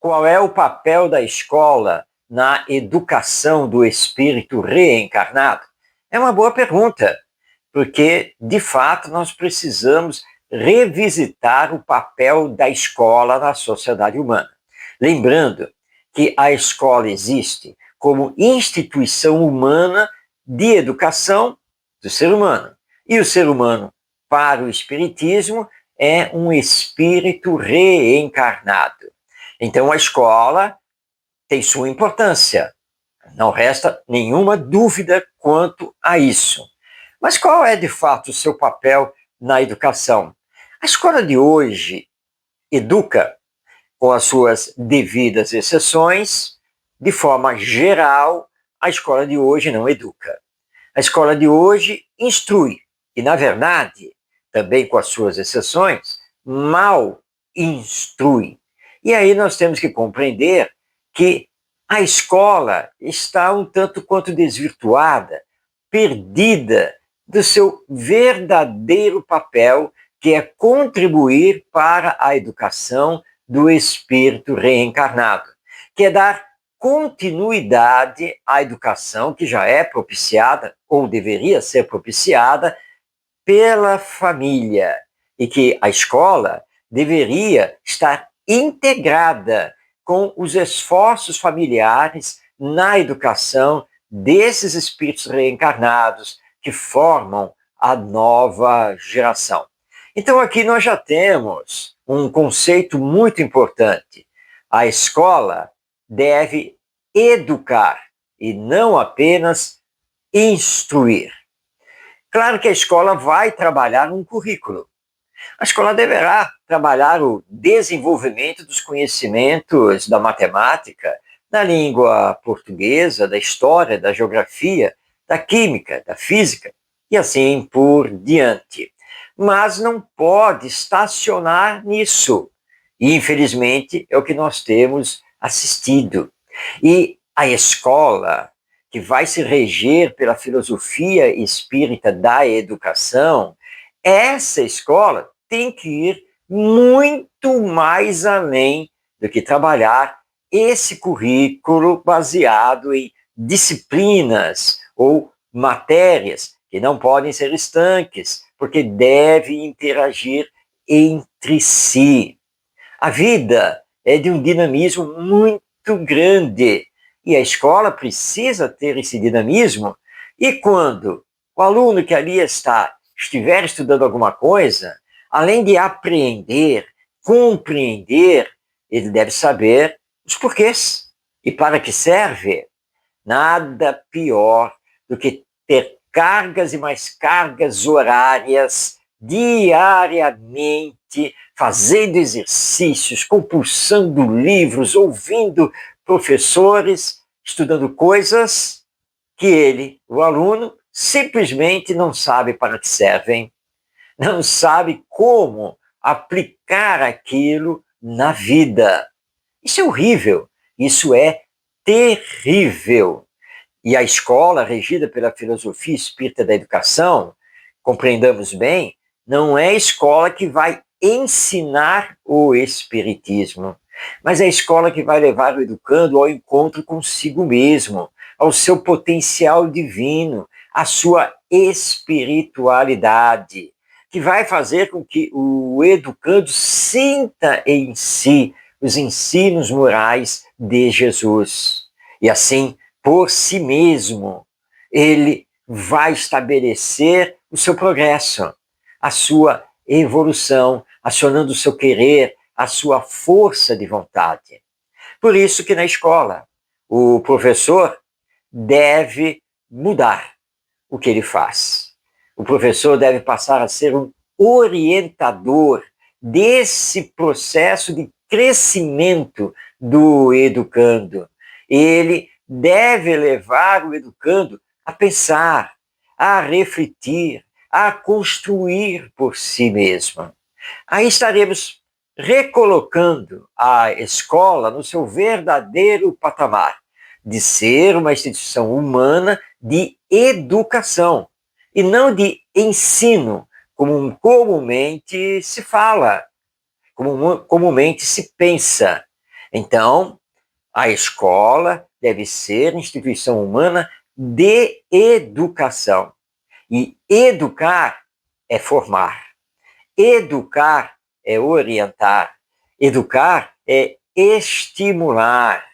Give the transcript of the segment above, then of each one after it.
qual é o papel da escola na educação do espírito reencarnado? É uma boa pergunta, porque, de fato, nós precisamos revisitar o papel da escola na sociedade humana. Lembrando que a escola existe como instituição humana de educação do ser humano. E o ser humano, para o Espiritismo, é um espírito reencarnado. Então, a escola tem sua importância. Não resta nenhuma dúvida quanto a isso. Mas qual é, de fato, o seu papel na educação? A escola de hoje educa, com as suas devidas exceções. De forma geral, a escola de hoje não educa. A escola de hoje instrui. E, na verdade, também com as suas exceções, mal instrui. E aí nós temos que compreender que a escola está um tanto quanto desvirtuada, perdida do seu verdadeiro papel, que é contribuir para a educação do espírito reencarnado, que é dar continuidade à educação que já é propiciada, ou deveria ser propiciada, pela família, e que a escola deveria estar integrada com os esforços familiares na educação desses espíritos reencarnados que formam a nova geração. Então aqui nós já temos um conceito muito importante. A escola deve educar e não apenas instruir. Claro que a escola vai trabalhar um currículo. A escola deverá trabalhar o desenvolvimento dos conhecimentos da matemática, da língua portuguesa, da história, da geografia, da química, da física e assim por diante. Mas não pode estacionar nisso. E, infelizmente, é o que nós temos assistido. E a escola, que vai se reger pela filosofia espírita da educação, essa escola tem que ir muito mais além do que trabalhar esse currículo baseado em disciplinas ou matérias que não podem ser estanques, porque devem interagir entre si. A vida é de um dinamismo muito grande e a escola precisa ter esse dinamismo. E quando o aluno que ali estiver estudando alguma coisa, além de apreender, compreender, ele deve saber os porquês e para que serve. Nada pior do que ter cargas e mais cargas horárias diariamente, fazendo exercícios, compulsando livros, ouvindo professores, estudando coisas que ele, o aluno, simplesmente não sabe para que servem, não sabe como aplicar aquilo na vida. Isso é horrível, isso é terrível. E a escola, regida pela filosofia espírita da educação, compreendamos bem, não é a escola que vai ensinar o espiritismo, mas é a escola que vai levar o educando ao encontro consigo mesmo, ao seu potencial divino, à sua espiritualidade, que vai fazer com que o educando sinta em si os ensinos morais de Jesus. E assim, por si mesmo, ele vai estabelecer o seu progresso, a sua evolução, acionando o seu querer, a sua força de vontade. Por isso que na escola, o professor deve mudar o que ele faz. O professor deve passar a ser um orientador desse processo de crescimento do educando. Ele deve levar o educando a pensar, a refletir, a construir por si mesmo. Aí estaremos recolocando a escola no seu verdadeiro patamar, de ser uma instituição humana de educação, e não de ensino, como comumente se fala, como comumente se pensa. Então, a escola deve ser instituição humana de educação. E educar é formar. Educar é orientar. Educar é estimular.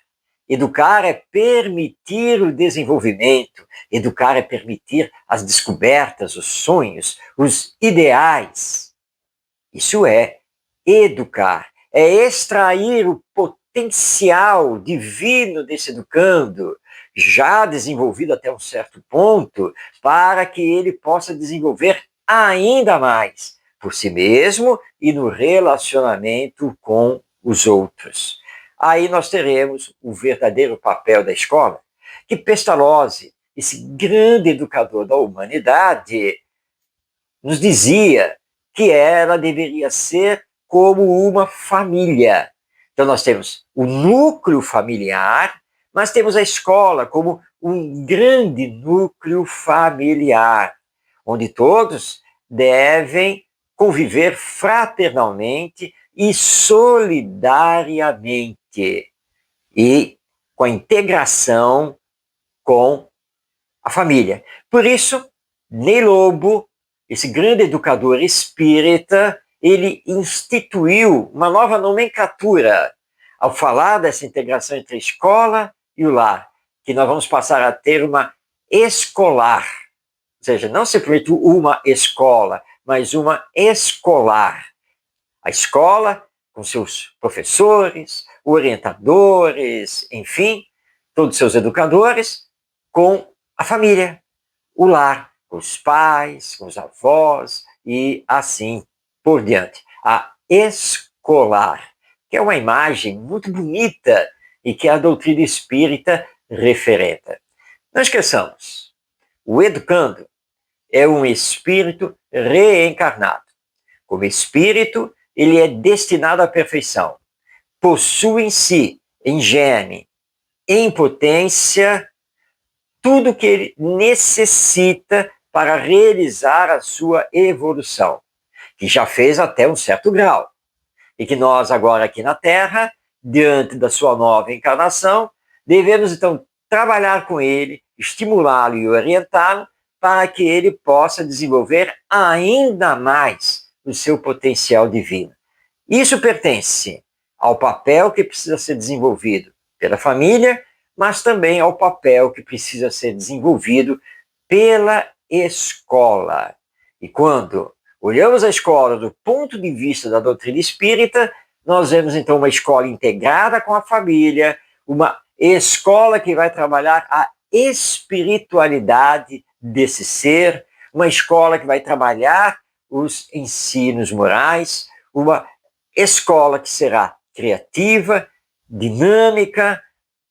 Educar é permitir o desenvolvimento. Educar é permitir as descobertas, os sonhos, os ideais. Isso é educar. É extrair o potencial divino desse educando, já desenvolvido até um certo ponto, para que ele possa desenvolver ainda mais por si mesmo e no relacionamento com os outros. Aí nós teremos o verdadeiro papel da escola, que Pestalozzi, esse grande educador da humanidade, nos dizia que ela deveria ser como uma família. Então nós temos o núcleo familiar, mas temos a escola como um grande núcleo familiar, onde todos devem conviver fraternalmente e solidariamente, e com a integração com a família. Por isso, Ney Lobo, esse grande educador espírita, ele instituiu uma nova nomenclatura ao falar dessa integração entre a escola e o lar, que nós vamos passar a ter uma escolar, ou seja, não simplesmente uma escola, mas uma escolar. A escola, com seus professores, orientadores, enfim, todos os seus educadores, com a família, o lar, com os pais, com os avós e assim por diante. A escolar, que é uma imagem muito bonita e que a doutrina espírita referenta. Não esqueçamos, o educando é um espírito reencarnado. Como espírito, ele é destinado à perfeição. Possui em si, em gene, em potência, tudo que ele necessita para realizar a sua evolução, que já fez até um certo grau. E que nós agora aqui na Terra, diante da sua nova encarnação, devemos então trabalhar com ele, estimulá-lo e orientá-lo para que ele possa desenvolver ainda mais o seu potencial divino. Isso pertence ao papel que precisa ser desenvolvido pela família, mas também ao papel que precisa ser desenvolvido pela escola. E quando olhamos a escola do ponto de vista da doutrina espírita, nós vemos então uma escola integrada com a família, uma escola que vai trabalhar a espiritualidade desse ser, uma escola que vai trabalhar os ensinos morais, uma escola que será criativa, dinâmica,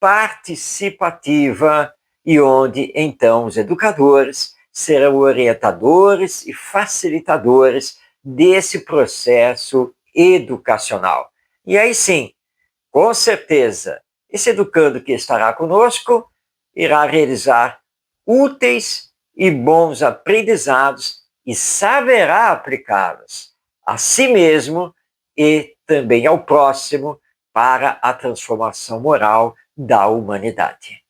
participativa e onde então os educadores serão orientadores e facilitadores desse processo educacional. E aí sim, com certeza, esse educando que estará conosco irá realizar úteis e bons aprendizados e saberá aplicá-los a si mesmo e também ao próximo para a transformação moral da humanidade.